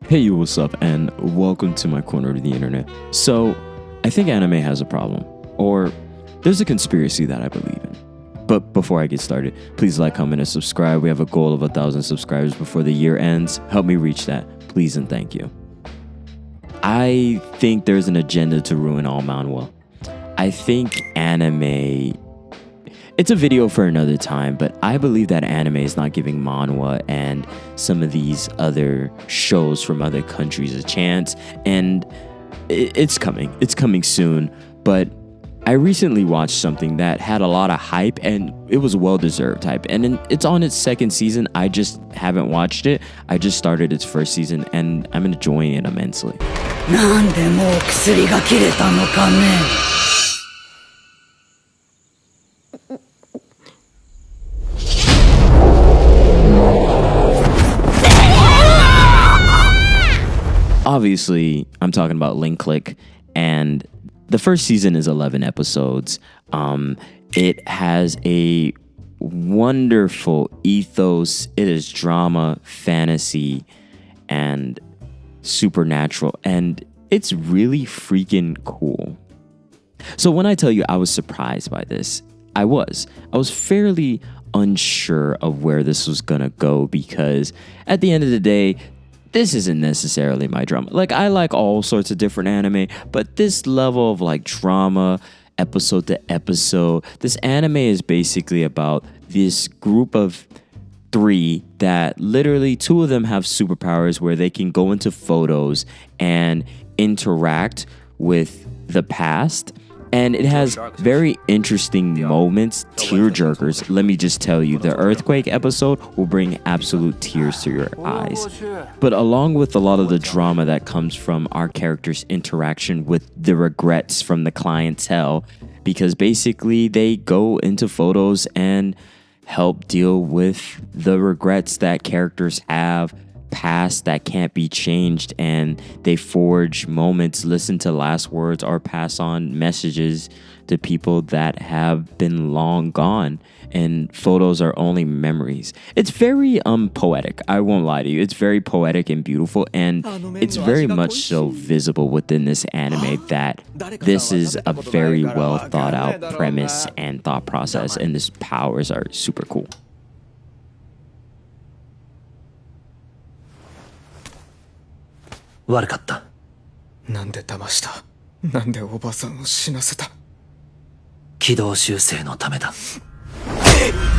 Hey, you, what's up, and welcome to my corner of the internet. So, I think anime has a problem, or there's a conspiracy that I believe in. But before I get started, please like, comment, and subscribe. We have a goal of 1,000 subscribers before the year ends. Help me reach that, please and thank you. I think there's an agenda to ruin all manhwa. I think anime... It's a video for another time, but I believe that anime is not giving manhwa and some of these other shows from other countries a chance, and it's coming. It's coming soon, but I recently watched something that had a lot of hype, and it was well-deserved hype, and it's on its second season. I just haven't watched it. I just started its first season, and I'm enjoying it immensely. Obviously, I'm talking about Link Click, and the first season is 11 episodes. It has a wonderful ethos. It is drama, fantasy, and supernatural, and it's really freaking cool. So when I tell you I was surprised by this, I was fairly unsure of where this was gonna go, because at the end of the day, this isn't necessarily my drama. Like, I like all sorts of different anime, but this level of like drama, episode to episode, this anime is basically about this group of three that literally two of them have superpowers where they can go into photos and interact with the past. And it has very interesting moments, tearjerkers. Let me just tell you, the earthquake episode will bring absolute tears to your eyes. But along with a lot of the drama that comes from our characters' interaction with the regrets from the clientele, because basically they go into photos and help deal with the regrets that characters have, past that can't be changed, and they forge moments, listen to last words, or pass on messages to people that have been long gone, and photos are only memories. It's very poetic. I won't lie to you. It's very poetic and beautiful, and it's very much so visible within this anime that this is a very well thought out premise and thought process, and its powers are super cool.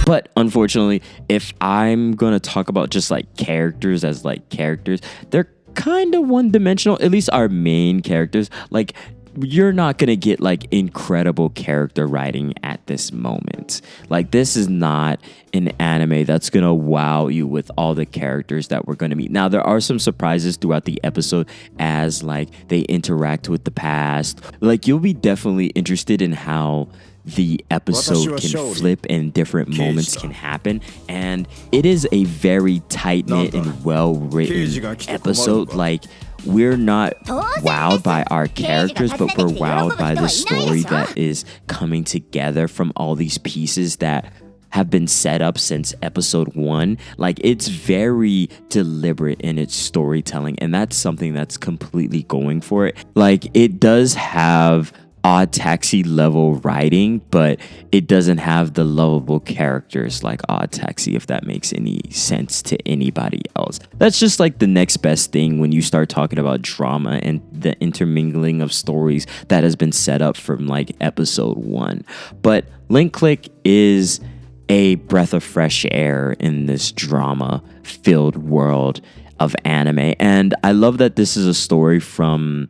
But unfortunately, if I'm gonna talk about just like characters as like characters, they're kind of one-dimensional, at least our main characters. Like, you're not gonna get like incredible character writing at this moment. Like, this is not an anime that's gonna wow you with all the characters that we're gonna meet. Now, there are some surprises throughout the episode as like they interact with the past. Like, you'll be definitely interested in how the episode can flip and different moments can happen, and it is a very tight-knit and well-written episode. Like, we're not wowed by our characters, but we're wowed by the story that is coming together from all these pieces that have been set up since episode 1. Like, it's very deliberate in its storytelling, and that's something that's completely going for it. Like, it does have Odd Taxi level writing, but it doesn't have the lovable characters like Odd Taxi, if that makes any sense to anybody else. That's just like the next best thing when you start talking about drama and the intermingling of stories that has been set up from like episode 1. But Link Click is a breath of fresh air in this drama filled world of anime, and I love that this is a story from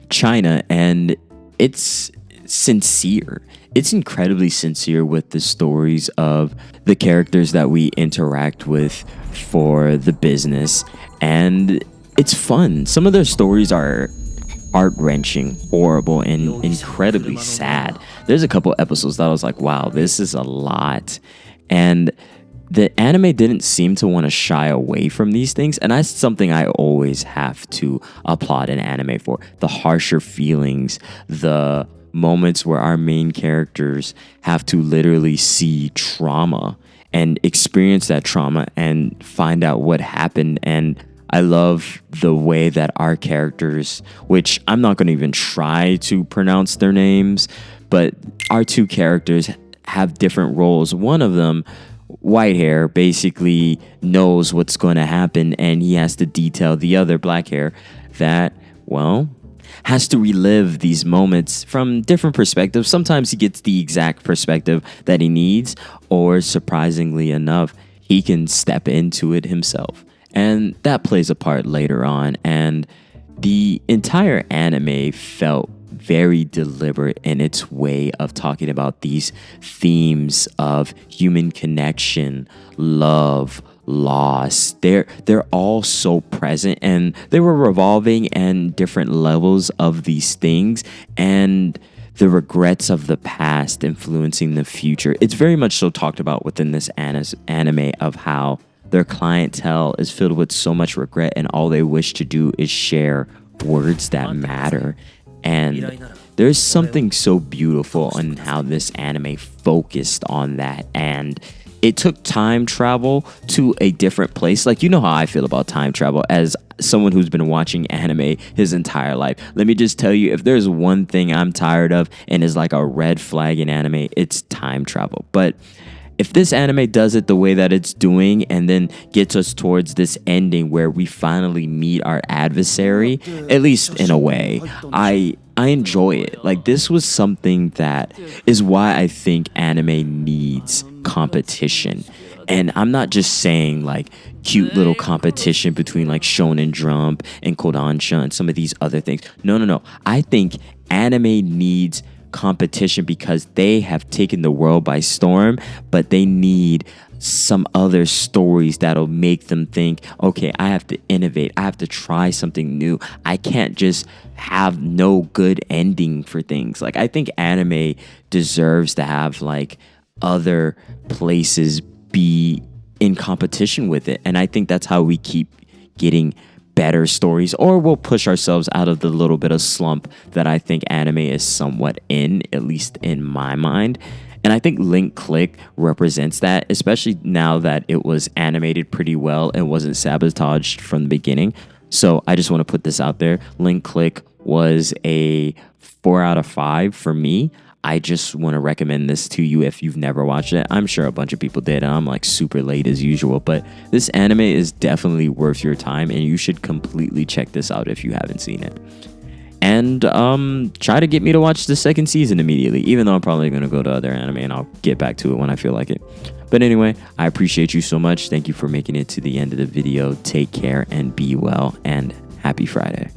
China, and it's sincere. It's incredibly sincere with the stories of the characters that we interact with for the business, and it's fun. Some of their stories are heart-wrenching, horrible, and incredibly sad. There's a couple episodes that I was like, wow, this is a lot. And the anime didn't seem to want to shy away from these things, and that's something I always have to applaud an anime for. The harsher feelings, the moments where our main characters have to literally see trauma and experience that trauma and find out what happened. And I love the way that our characters, which I'm not going to even try to pronounce their names, but our two characters have different roles. One of them, white hair, basically knows what's going to happen, and he has to detail the other, black hair, that, well, has to relive these moments from different perspectives. Sometimes he gets the exact perspective that he needs, or surprisingly enough, he can step into it himself. And that plays a part later on. And the entire anime felt very deliberate in its way of talking about these themes of human connection, love, loss. They're all so present, and they were revolving and different levels of these things, and the regrets of the past influencing the future. It's very much so talked about within this anime of how their clientele is filled with so much regret, and all they wish to do is share words that matter. And there's something so beautiful in how this anime focused on that. And it took time travel to a different place. Like, you know how I feel about time travel as someone who's been watching anime his entire life. Let me just tell you, if there's one thing I'm tired of and is like a red flag in anime, it's time travel. But if this anime does it the way that it's doing and then gets us towards this ending where we finally meet our adversary, at least in a way, I enjoy it. Like, this was something that is why I think anime needs competition. And I'm not just saying like cute little competition between like Shonen Jump and Kodansha and some of these other things. No. I think anime needs competition because they have taken the world by storm, but they need some other stories that'll make them think, okay, I have to innovate. I have to try something new. I can't just have no good ending for things. Like, I think anime deserves to have like other places be in competition with it. And I think that's how we keep getting better stories, or we'll push ourselves out of the little bit of slump that I think anime is somewhat in, at least in my mind. And I think Link Click represents that, especially now that it was animated pretty well and wasn't sabotaged from the beginning. So I just want to put this out there. Link Click was a 4 out of 5 for me. I just want to recommend this to you if you've never watched it. I'm sure a bunch of people did. I'm like super late as usual, but this anime is definitely worth your time, and you should completely check this out if you haven't seen it. And try to get me to watch the second season immediately, even though I'm probably going to go to other anime and I'll get back to it when I feel like it. But anyway, I appreciate you so much. Thank you for making it to the end of the video. Take care and be well, and happy Friday.